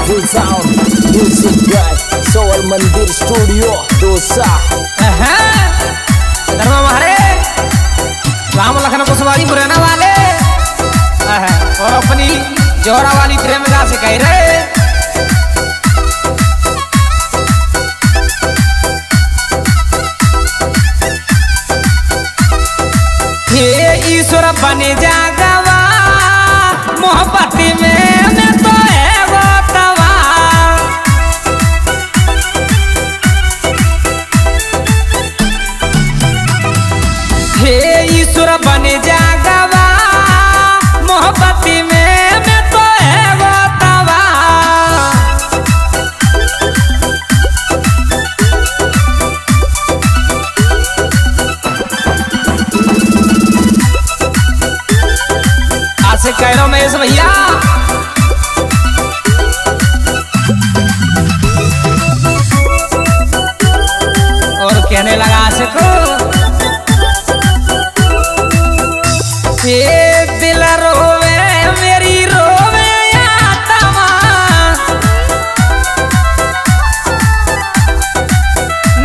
Full sound, music guy, Soul Mandir Studio, Dosa. धर्म हमारे राम लखन कुशवाड़ी मुरैना वाले और अपनी जोरा वाली प्रेमिका से कह रहे हे ईश्वर बने जागवा मोहब्बत में मैं तो है वो तवा। हे ईश्वर बने जागवा मोहब्बत में मैं तो है वो तवा। से कह रहा हूं महेश भैया और कहने लगा सको ये दिल रोवे मेरी रोवे आत्मा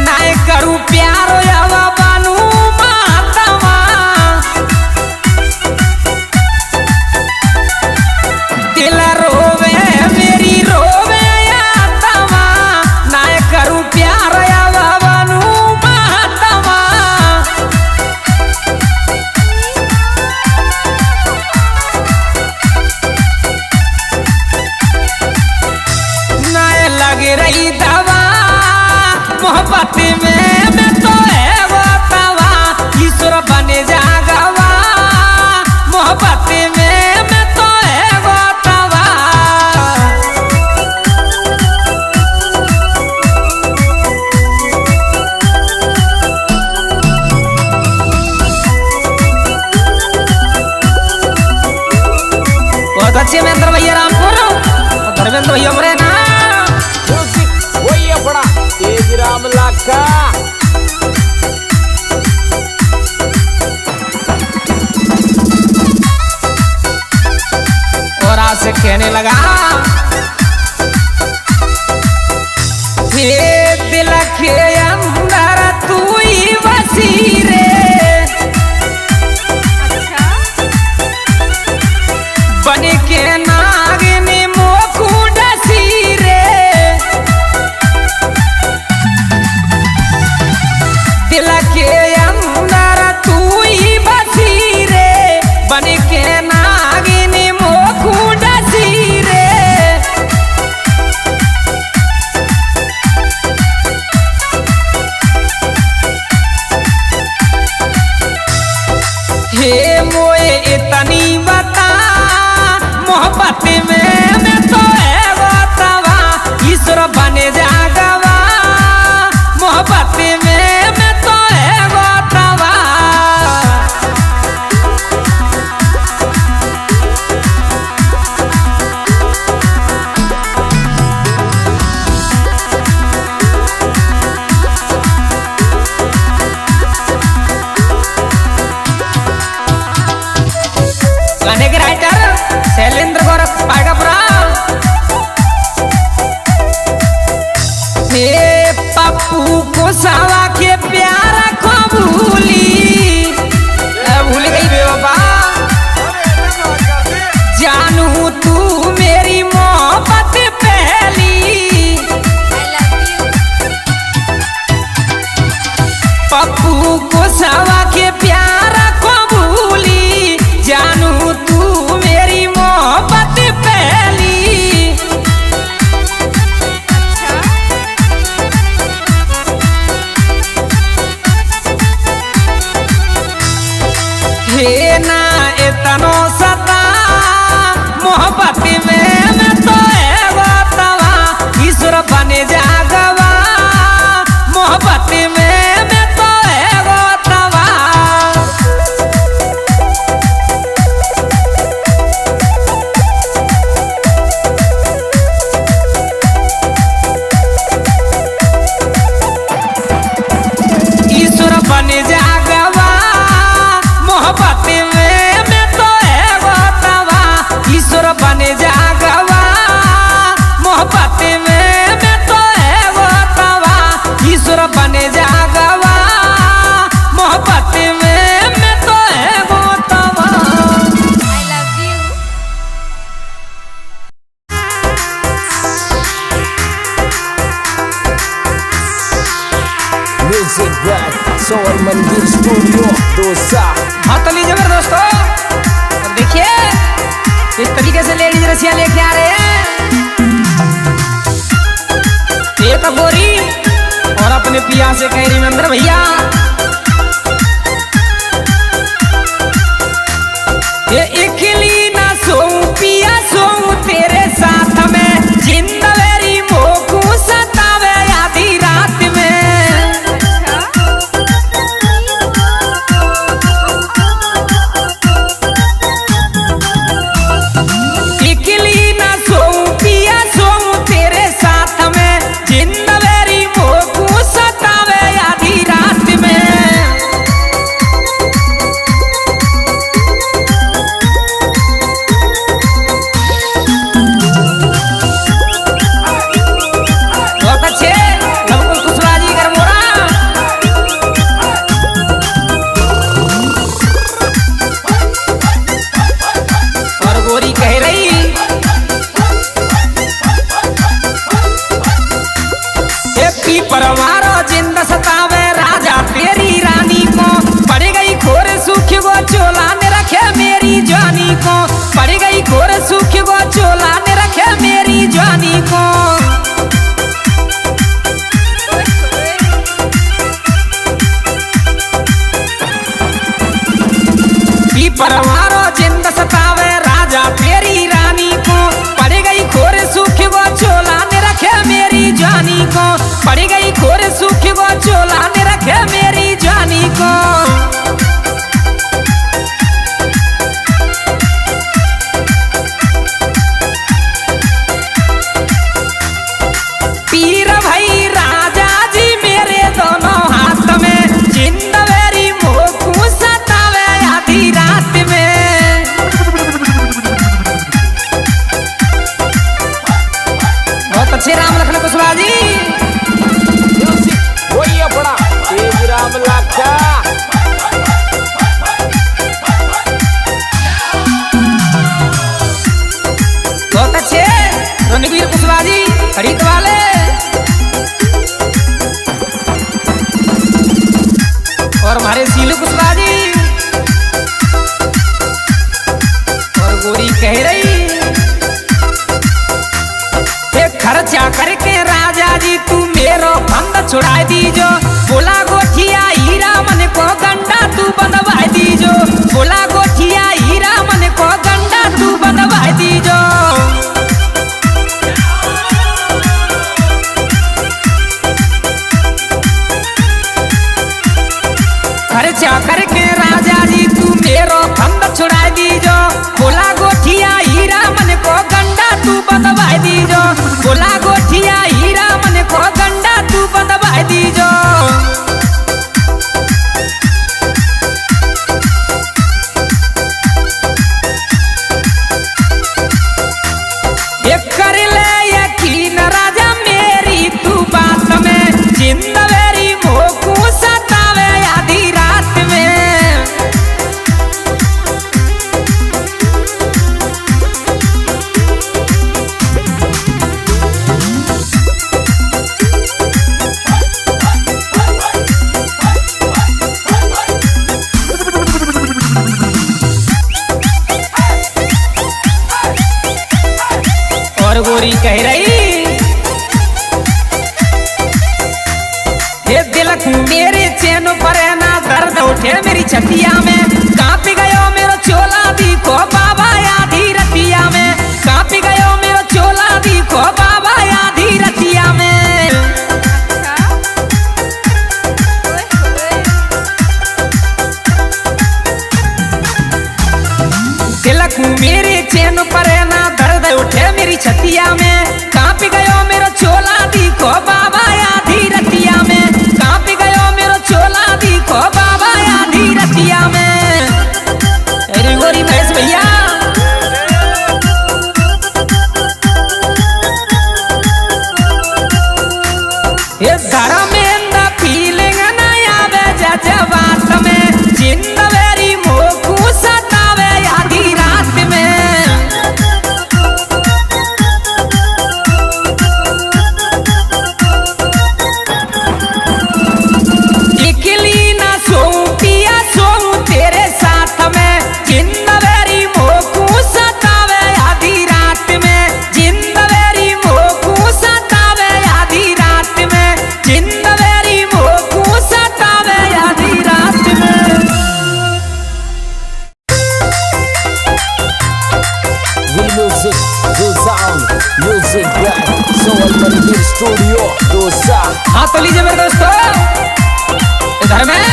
ना करूं प्यारो या बनू मातमा। दिल रोवे मेरी रोवे आत्मा ना करूं प्यार या बनू मातमा। ना लग रही दवा मोहब्बत में मैं तो है वो तवा। ईश्वर बने जागवा मोहब्बत में मैं तो है वो तवा। बहुत अच्छे महेंद्र भैया रामपुर और धर्मेंद्र भैया मुरैना। Music, वही बड़ा तेज राम लाका। और आज से कहने लगा ये दिल के अंदर तू ही बसी रे। बन के नागिनी मोकू डसी रे। दिल के अंदर तू ही बसी रे। बन के नागिनी मोकू डसी रे। हे मोए इतनी बता मोहब्बत में मैं तो है वो तवा। ईश्वर बने जागवा मोहब्बत में मैं तो है वो तवा। गाने के राइटर शैलेंद्र गोरख पागापुरा। हे पप्पू को सावा के प्यार को भूली भूल गई बेवफा। जानू तू मेरी मोहब्बत पहली। पप्पू को सावा के प्यार को भूली। जानू तू मेरी मोहब्बत पहली। हे ना इतनो सता मोहब्बत में मैं तो है वो तवा। ईश्वर बने जागवा मोहब्बत में मैं तो है वो तवा। ईश्वर बने जागवा मोहब्बत में मैं तो है वो भरोसा। हाँ तो लीजिए मेरे दोस्तों, और देखिए इस तरीके से लेडीज रसिया लेके आ रहे हैं। एक गोरी और अपने पिया से कह रही नंदर भैया, ये इकली ना सोऊं पिया सोऊं तेरे साथ में, जिंदवेरी मोकू सतावे आधी रात में। इकली ना सोऊं पिया सोऊं तेरे साथ में, जिंदवेरी मोकू सतावे आधी रात में। बहुत अच्छे नवकुल कुशवाहा जी गरमोरा। और गोरी कह रही, एक परवारो जिंद सतावे राजा तेरी रानी को, पड़ गई खोर सुख वो चोला ने रखे मेरी जानी को, पड़ गई खोर सुख वो चोला ने रखे मेरी जानी को। परवारो जिंद सतावे राजा तेरी रानी को, पड़ गई खोर सुख वो चोला ने रखे मेरी जानी को, पड़ गई खोर सुख वो चोला ने रखे मेरी जानी को। पीर भाई राजा जी मेरे दोनों हाथ में, जिंदवेरी मोकू सतावे आधी रात में। बहुत अच्छे राम लखन कुशवाहा जी। वही अपना तेज राम लाखा। बहुत अच्छे रणवीर कुशवाहा जी खरीद वाले। और हमारे सीलू कुशवाहा जी। और गोरी कह रही, खर्चा करके राजा जी तू मेरो बंद छुड़ा दीजो, बोला गोठिया हीरा मन को गंडा तू बंधवा दीजो, बोला गोठिया हीरा मन को गंडा तू बंधवा दीजो। खर्चा करके राजा जी तू मेरो बंद छुड़ा दीजो, बोला गोठिया हीरा मन को गंडा तू बंधवा दीजो, बोला गोठिया हीरा मन को गंडा तू बंधवा दीजो। कर ले यकीन राजा मेरी तू बात में, जिंदवेरी मोकू सतावे आधी रात में। और गोरी कह रही, ये दिलक मेरे चैन पर ना दर्द उठे मेरी छतिया में, कांप गयो मेरो चोला दिखो बाबा आधी रतिया में, कांप गयो मेरो चोला दिखो बाबा आधी रतिया में। दिलक मेरे चैन पर ना दर्द उठे मेरी छतिया में, कांप गयो मेरो चोला दिखो बाबा आधी रतिया में, कांप गयो मेरो चोला दिखो बाबा आधी रतिया में। अरे गोरी महेश भैया। ये धर्मेंद्र फीलिंग न आवे जज्बात में, जिंदवेरी मोकू सतावे आधी रात में। म्यूजिक बाय सोल मंदिर स्टूडियो दोसा। हाँ तो लीजिए मेरे दोस्तों, इधर में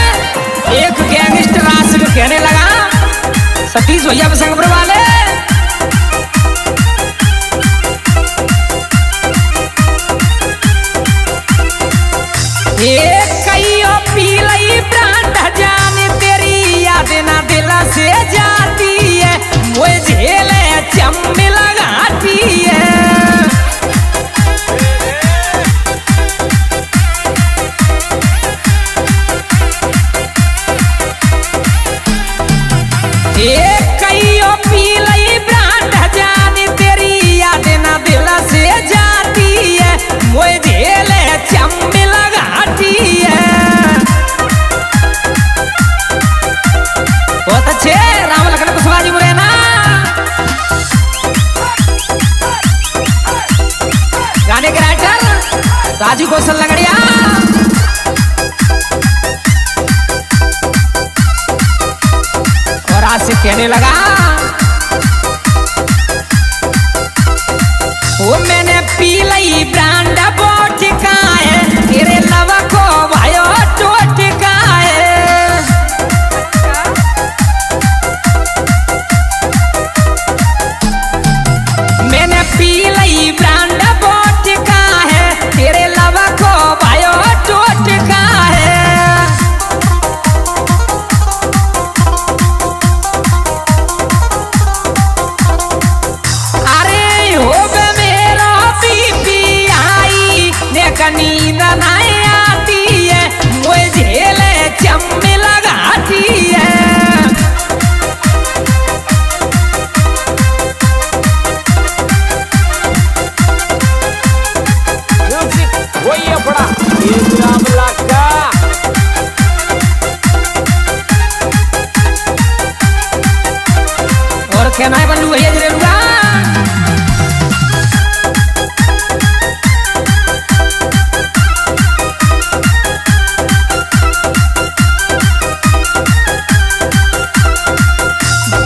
एक गैंगस्टर आशिक कहने लगा सतीश भैया बसंगपुर वाले। कईयों पी लई ब्रांड जान तेरी याद ना दिल से जाती है, वो झेले चम्मी लगाती है। कईयों पी लई ब्रांड जान तेरी याद ना दिल से जाती है, वो झेले चम्मी लगाती है। बहुत अच्छे राम लखन कुशवाहा जी मुरैना। गाने के राइटर राजू कौशल लगड़िया। और आज से कहने लगा वो मैंने पी लई ब्रांड बोट का है, तेरे लवा को भायो टोट का है। मैंने पी लई ब्रांड बोट का है, तेरे लवा को भायो टोट का है। अरे हो बे मेरा बीबी आई ने नींद नहीं आती है, मुझे झेले चम्मी लगाती है। म्यूजिक वही अपना एक राम लाका। और कहना है बल्लू भैया जरूर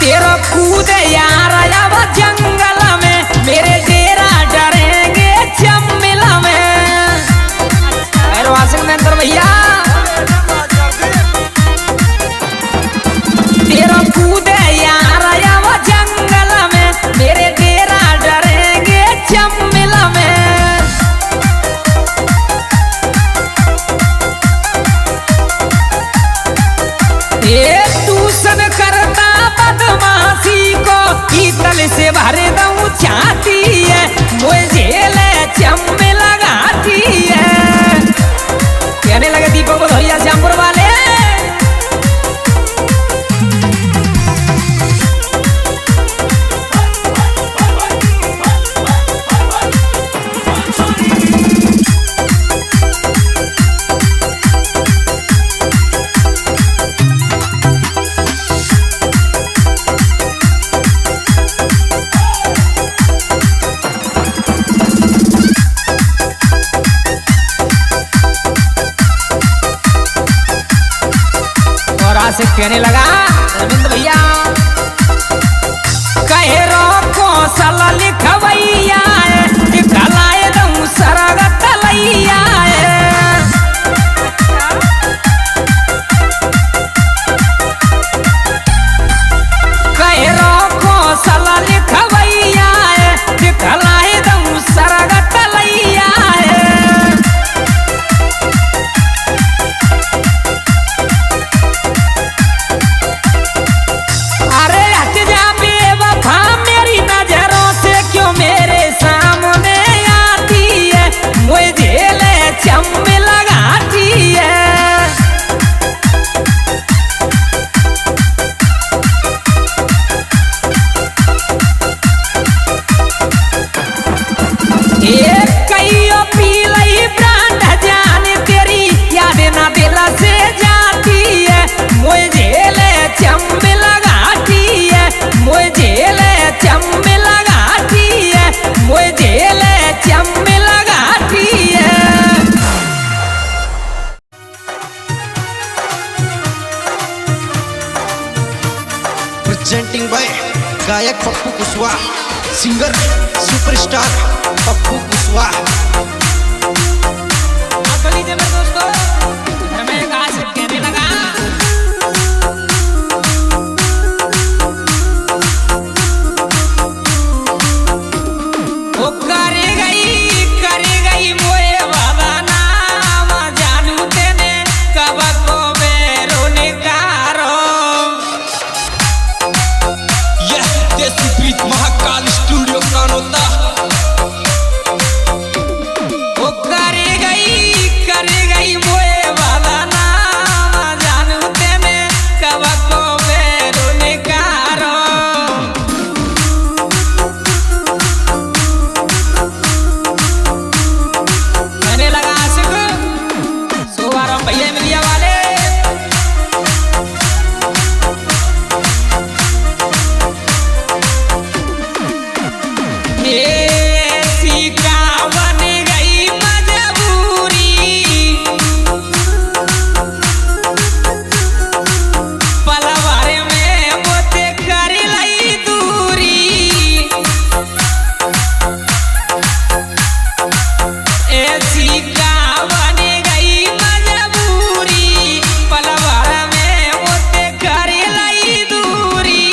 तेरा कूद यार अब जंगल में, मेरे डेरा डरेंगे चम्मिल में। अरे वासिक मेंदर भैया तेरा कूद यार अब जंगल में, मेरे डेरा डरेंगे चम्मिल में। ये दूषण करता बदमाशी को कीतल से भर दूं चाहती है, मुझे ले चम्मे लगाती है। कहने लगे दीपक को धोरिया श्यामपुर वाले। से कहने लगा रविंद्र भैया कहे रो कौशल लिखवैया दिखलाए दऊं सरगत लैया। कहे रो कौशल लिखवैया दिखलाए दऊं सरगत लैया। presenting by गायक पप्पू कुशवाहा, सिंगर सुपरस्टार पप्पू कुशवाहा। दोस्तों मैं गाज कहने लगा वो करे गई मोए बाबा नाम जानू तेने कब को बेरोने कारो। यह देसी प्रीत महाकाल स्टूडियो कानोता। वो करे गई मोए बाबा नाम जानू तेने कब को बेरोने कारो। कहने लगा आशिक सोवारा भैया मिलिया वाले ऐसी का बन गई मजबूरी पलवार में मोते कर लई दूरी। ऐसी का बन गई मजबूरी पलवार में मोते कर लई दूरी।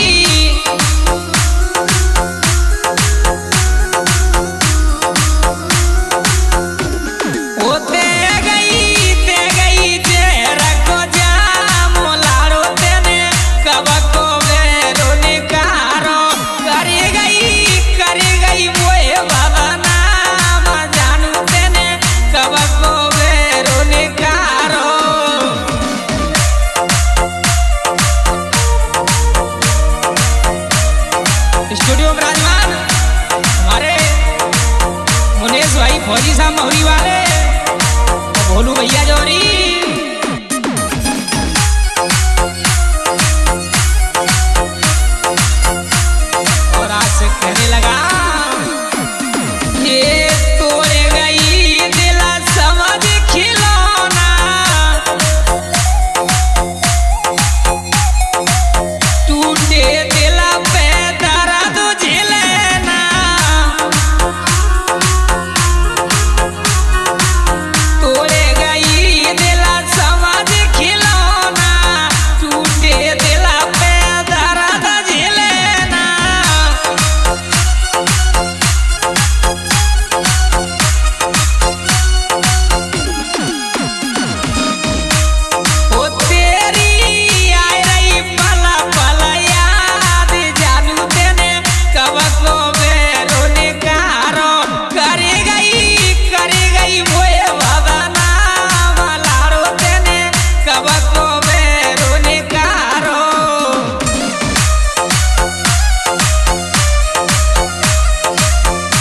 होते गई तेरा को जाम लाड़ो तेने कब को बेरोने कारो। कर गई मोए बाबा नाम जानू तेने कब को बेरोने कारो। स्टूडियो में राजमान हमारे मुनेश भाई फौजी साहब महुरी वाले भोलू भैया जोरी और आज से कहने लगा ये तोड़े गई दिल समझ खिलौना टूटे दिल पे दर्द झेलना। तोड़े गई दिल समझ खिलौना टूटे दिल पे दर्द झेलना। ओ तेरी आई रही पला पला याद जानू तेने कब को बेरोने कारो। कर गई मोए बाबा नाम लाड़ो तेने कब को बेरोने कारो।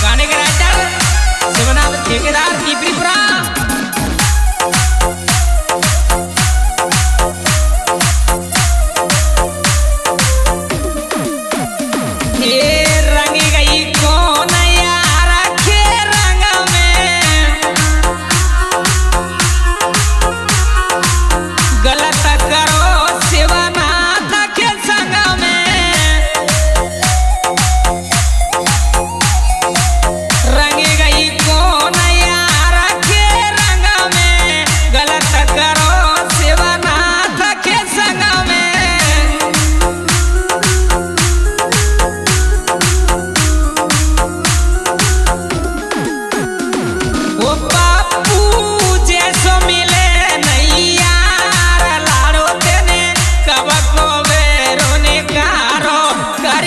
गाने के राइटर शिवनाथ ठेकेदार टीपरीपुरा। ये रंग गई कौन यार के रंग में गलत करो शिवनाथ के संग में। रंग गई कौन यार के रंग में गलत करो शिवनाथ के संग में। वो बापू जैसो मिले नहीं यार लाड़ो तेने कब को बेरोने कारो। कर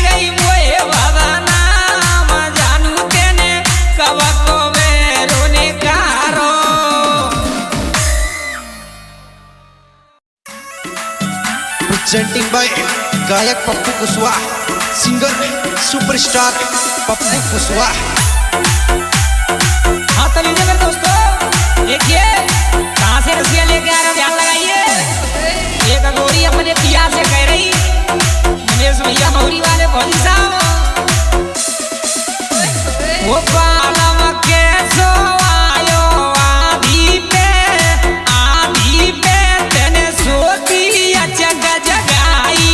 गई मोए बाबा नाम जानू तेने कब को बेरोने कारो। प्रेजेंटिंग बाय गायक पप्पू कुशवाहा, सिंगर सुपरस्टार पप्पू कुशवाहा। हाँ तो लीजिए मेरे दोस्तों देखिए कहाँ से रसिया लेके आ रहे हैं ध्यान लगाइए। एक अगोरी अपने पिया से कह रही मुनेश भैया महुरी वाले फौजी साहब वो पालम के सो आयो आधी पे तेने सोती जग जगाई।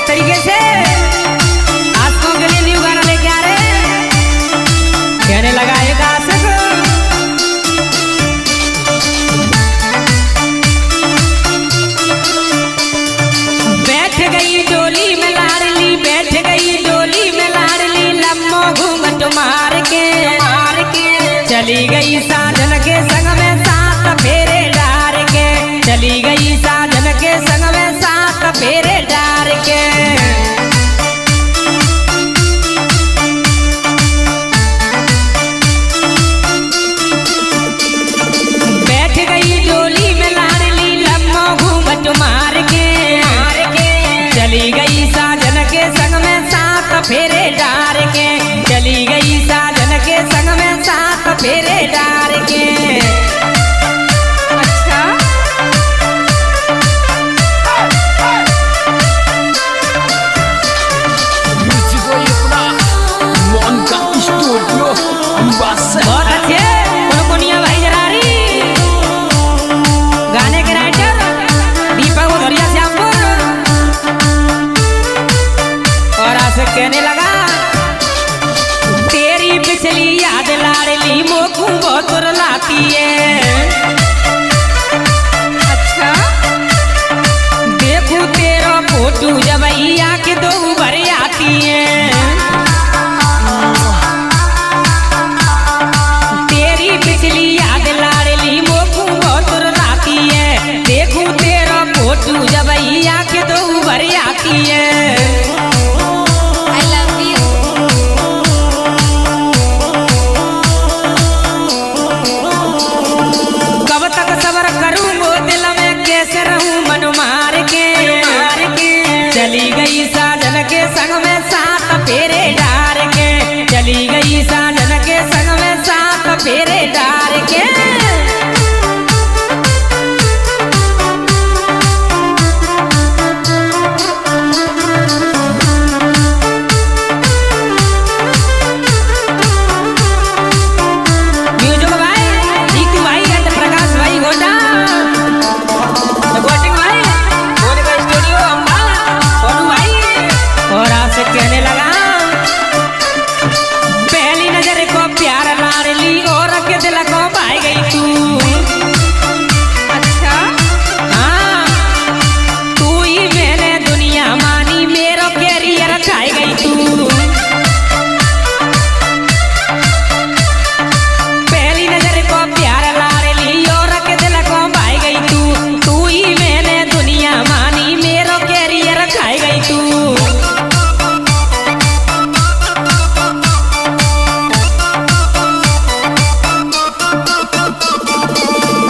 इस तरीके से आशिकों के लिए न्यू गाना लेके आ रहे हैं। कहने लगा एक आशिक, बैठ गई डोली में लाडली, बैठ गई डोली में लाडली, लम्बो घूंघट मार के चली गई साजन के संग में सात फेरे डार के, चली गई साजन के संग में सात फेरे डार के। बैठ गई डोली में लाडली, लम्बो घूंघट मार के चली गई साजन के संग में सात फेरे डार के, चली गई साजन के संग में सात फेरे डार के। अच्छा म्यूजिक वही अपना मोहन का स्टूडियो बस। बहुत अच्छे कोनिया भाई जरारी, गाने के राइटर दीपक उधरिया श्यामपुर। और आशिक कहने लगा, तेरी पिछली याद लाडली मोकू बहुत रुलाती है। अच्छा देखू तेरा फोटो जब आँख दो भर आती है। तेरी पिछली याद लाडली मोकू बहुत रुलाती है। देखू तेरा फोटो जब आँख दो भर आती है। चली गई साजन के संग में सात फेरे डार के, चली गई साजन के संग में सात फेरे डार के। म्यूजिक भाई जीतू भाई एंड प्रकाश भाई गोटा, भाई बोले का स्टूडियो अम्बा सोनू भाई। और आशिक कहने लगा, पहली नजर को प्यार लाडली और के दिल को पाई गई तू। अच्छा हाँ तू ही मैंने दुनिया मानी, मेरो कैरियर खाई गई तू। पहली नजर को प्यार लाडली और के दिल को पाई गई तू। तू ही मैंने दुनिया मानी, मेरो कैरियर खाई गई तू।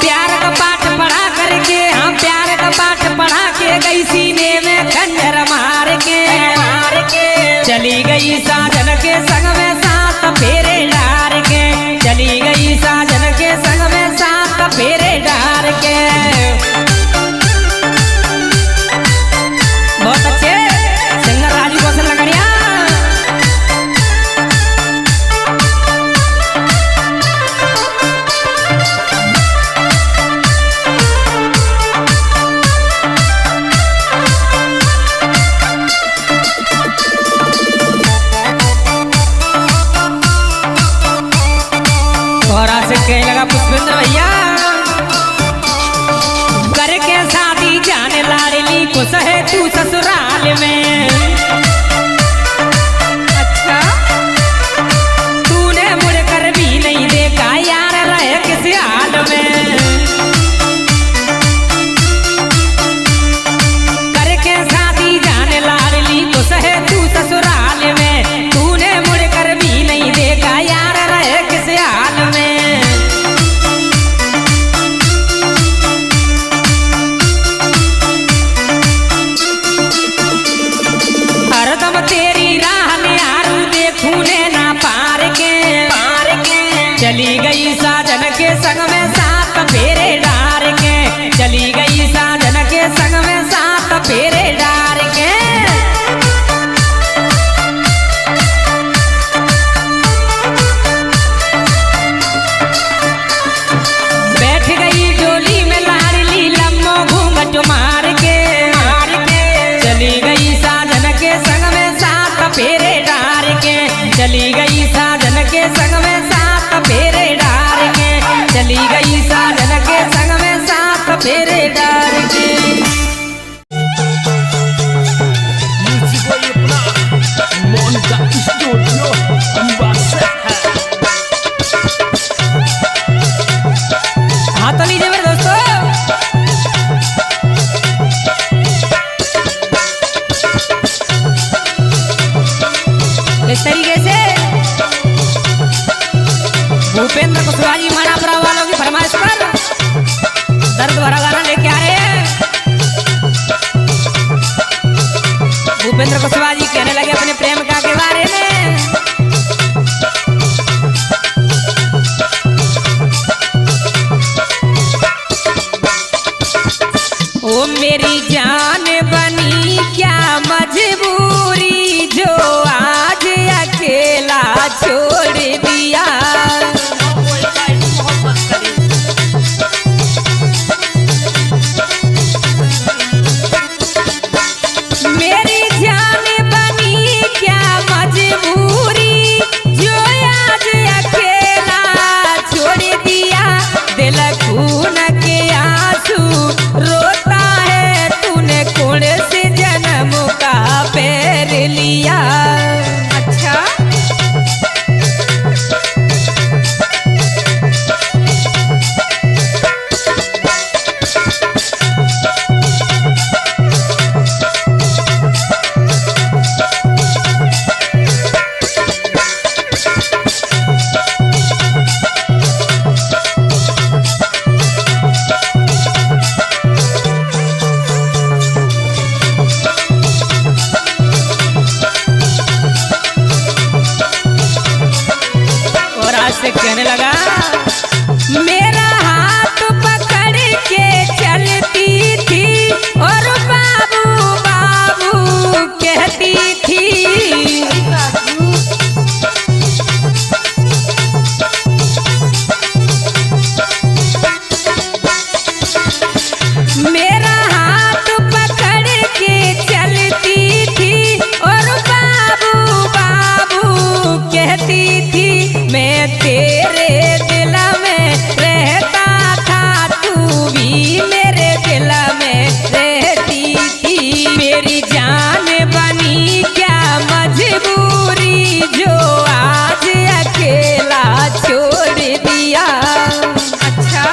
प्यार का पाठ पढ़ा करके, हाँ प्यार का पाठ पढ़ा के गई सीने में खंजर मार के चली गई साजन के संग में सात फेरे डार के, चली गई साजन के संग में सात फेरे डार के। बहुत अच्छे सिंगर राजू कौशल लगड़िया। और आशिक कहने लगा, पुष्पेंद्र भैया करके शादी जाने लाडली खुश है तू ससुराल में। अच्छा तूने मुड़कर भी नहीं देखा यार रहे किस हाल में। करके शादी जाने लाडली खुश है तू ससुराल में। तूने मुड़कर भी नहीं देखा यार रहे किस हाल में। दर्द भरा गाना लेके आ रहे हैं। भूपेंद्र कुशवाहा जी कहने लगे अपने प्रेम का के बारे में। ओ मेरी जान बनी क्या मजबूरी जो आज अकेला छोड़ दिया। मेरी जान बनी क्या मजबूरी जो आज अकेला छोड़ दिया। दिल खून के आंसू रोता है तूने कौन से जन्म का पैर लिया। अच्छा से कहने लगा मेरा हाथ पकड़ के चलती थी और बाबू बाबू कहती थी। मेरा हाथ पकड़ के चलती थी और बाबू बाबू कहती थी। मैं तेरे दिल में रहता था तू भी मेरे दिल में रहती थी। मेरी जान बनी क्या मजबूरी जो आज अकेला छोड़ दिया। अच्छा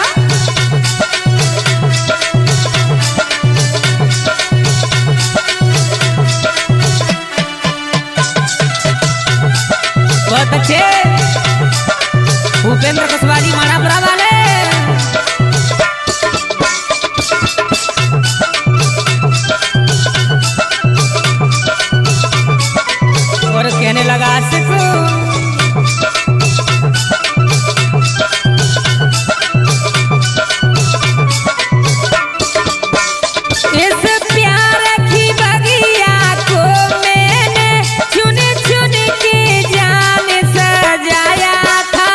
बहुत अच्छे भूपेंद्र कुशवाहा जी मानापुरा वाले। और कहने लगा आशिक इस प्यार की बगिया को मैंने चुन चुन के जान सजाया था।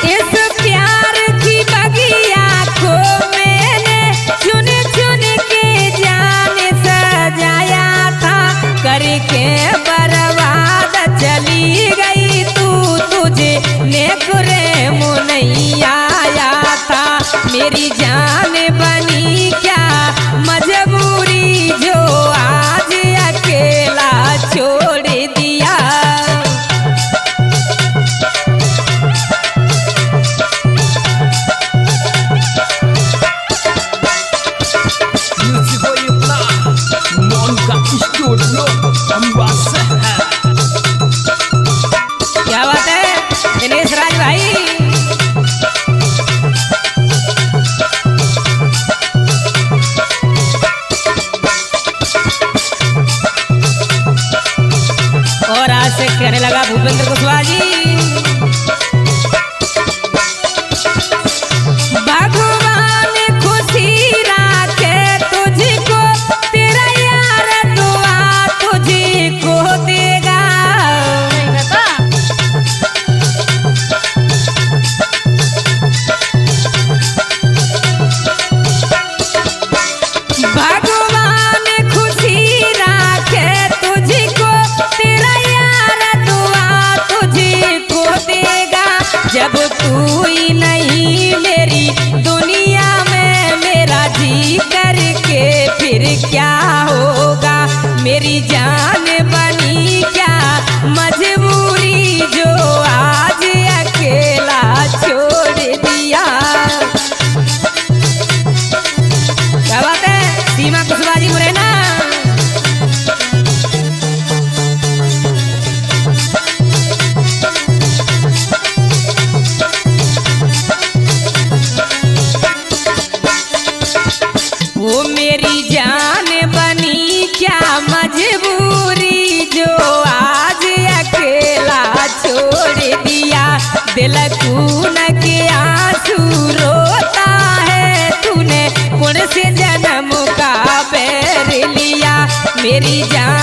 इस प्यार की बगिया को मैंने चुन चुन के जान सजाया था। करके बर्बाद चली गई तू तुझे नेकुरे मुँह नहीं आया था। मेरी जान बनी क्या मजबूरी जो आज अकेला छोड़ दिया। म्यूजिक और अपना मौन का स्टूडियो अम्बासा है। क्या बात है दिनेश राज भाई। और आज से कहने लगा भूपेंद्र कुशवाहा जी भगवान खुशी राखे तुझको तेरा यार दुआ तुझको देगा। भगवान खुशी राखे तुझको तेरा यार दुआ तुझको देगा। जब तू ही नहीं मेरी दुनिया में मेरा जी करके फिर क्या होगा। मेरी जान बनी क्या मजबूरी जो आज अकेला छोड़ दिया। क्या बात है सीमा कुशवाहा जी मुरैना। मेरी जान